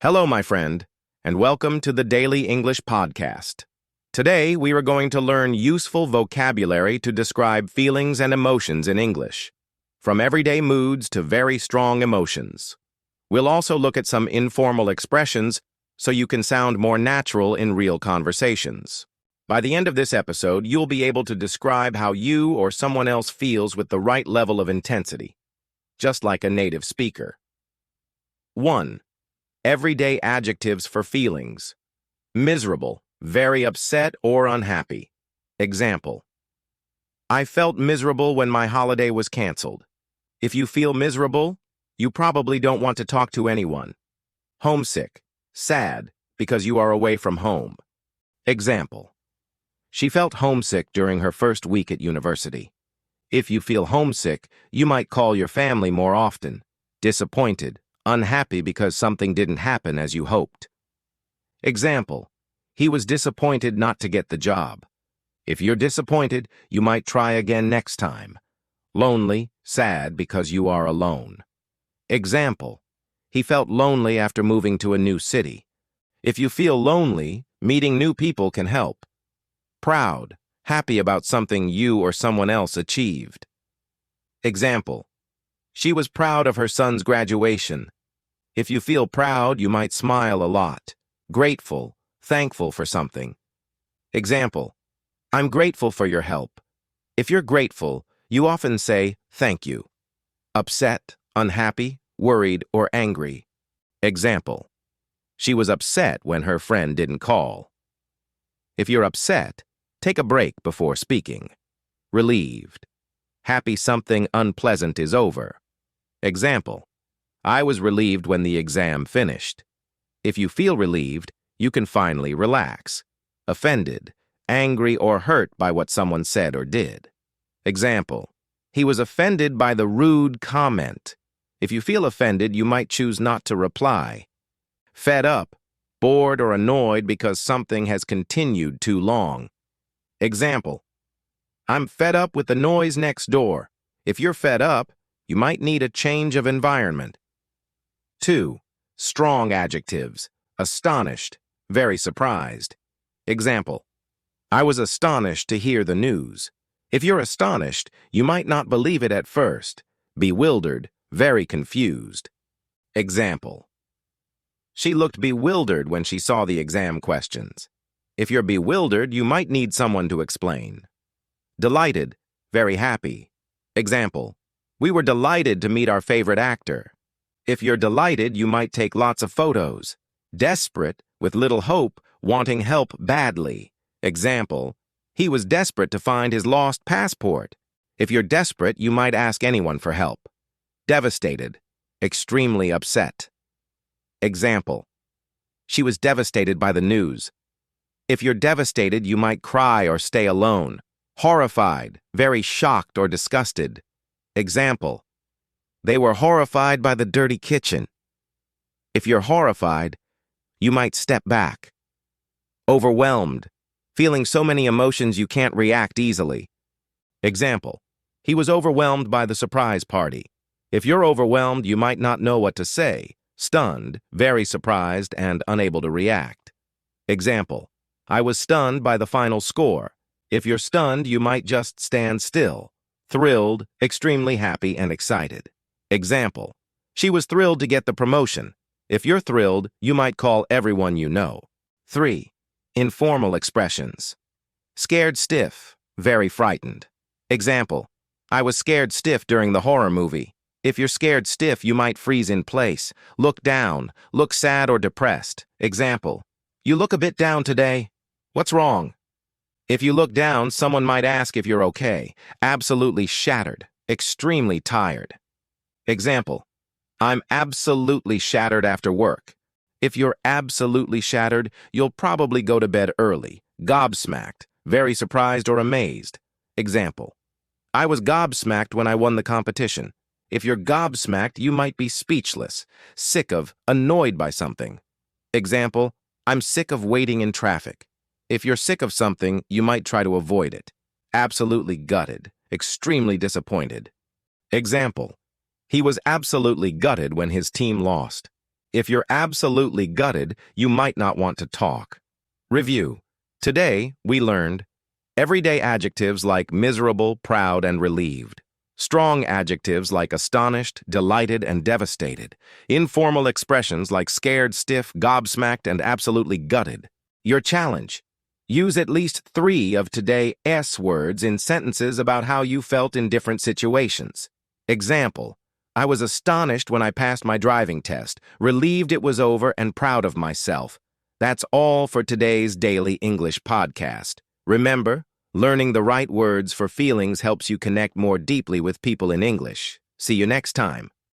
Hello, my friend, and welcome to the Daily English Podcast. Today, we are going to learn useful vocabulary to describe feelings and emotions in English, from everyday moods to very strong emotions. We'll also look at some informal expressions so you can sound more natural in real conversations. By the end of this episode, you'll be able to describe how you or someone else feels with the right level of intensity, just like a native speaker. 1. Everyday adjectives for feelings. Miserable, very upset or unhappy. Example: I felt miserable when my holiday was canceled. If you feel miserable, you probably don't want to talk to anyone. Homesick, sad, because you are away from home. Example: she felt homesick during her first week at university. If you feel homesick, you might call your family more often. Disappointed, unhappy because something didn't happen as you hoped. Example: he was disappointed not to get the job. If you're disappointed, you might try again next time. Lonely, sad because you are alone. Example: he felt lonely after moving to a new city. If you feel lonely, meeting new people can help. Proud, happy about something you or someone else achieved. Example: she was proud of her son's graduation. If you feel proud, you might smile a lot. Grateful, thankful for something. Example: I'm grateful for your help. If you're grateful, you often say thank you. Upset, unhappy, worried, or angry. Example: she was upset when her friend didn't call. If you're upset, take a break before speaking. Relieved, happy something unpleasant is over. Example: I was relieved when the exam finished. If you feel relieved, you can finally relax. Offended, angry or hurt by what someone said or did. Example: he was offended by the rude comment. If you feel offended, you might choose not to reply. Fed up, bored or annoyed because something has continued too long. Example: I'm fed up with the noise next door. If you're fed up, you might need a change of environment. 2. Strong adjectives. Astonished, very surprised. Example: I was astonished to hear the news. If you're astonished, you might not believe it at first. Bewildered, very confused. Example: she looked bewildered when she saw the exam questions. If you're bewildered, you might need someone to explain. Delighted, very happy. Example: we were delighted to meet our favorite actor. If you're delighted, you might take lots of photos. Desperate, with little hope, wanting help badly. Example: he was desperate to find his lost passport. If you're desperate, you might ask anyone for help. Devastated, extremely upset. Example: she was devastated by the news. If you're devastated, you might cry or stay alone. Horrified, very shocked or disgusted. Example: they were horrified by the dirty kitchen. If you're horrified, you might step back. Overwhelmed, feeling so many emotions you can't react easily. Example: he was overwhelmed by the surprise party. If you're overwhelmed, you might not know what to say. Stunned, very surprised, and unable to react. Example: I was stunned by the final score. If you're stunned, you might just stand still. Thrilled, extremely happy and excited. Example: she was thrilled to get the promotion. If you're thrilled, you might call everyone you know. 3. Informal expressions. Scared stiff, very frightened. Example: I was scared stiff during the horror movie. If you're scared stiff, you might freeze in place, look down, look sad or depressed. Example: you look a bit down today. What's wrong? If you look down, someone might ask if you're okay. Absolutely shattered, extremely tired. Example: I'm absolutely shattered after work. If you're absolutely shattered, you'll probably go to bed early. Gobsmacked, very surprised or amazed. Example: I was gobsmacked when I won the competition. If you're gobsmacked, you might be speechless, sick of, annoyed by something. Example: I'm sick of waiting in traffic. If you're sick of something, you might try to avoid it. Absolutely gutted, extremely disappointed. Example: he was absolutely gutted when his team lost. If you're absolutely gutted, you might not want to talk. Review. Today, we learned everyday adjectives like miserable, proud, and relieved. Strong adjectives like astonished, delighted, and devastated. Informal expressions like scared, stiff, gobsmacked, and absolutely gutted. Your challenge. Use at least 3 of today's words in sentences about how you felt in different situations. Example. I was astonished when I passed my driving test, relieved it was over, and proud of myself. That's all for today's Daily English podcast. Remember, learning the right words for feelings helps you connect more deeply with people in English. See you next time.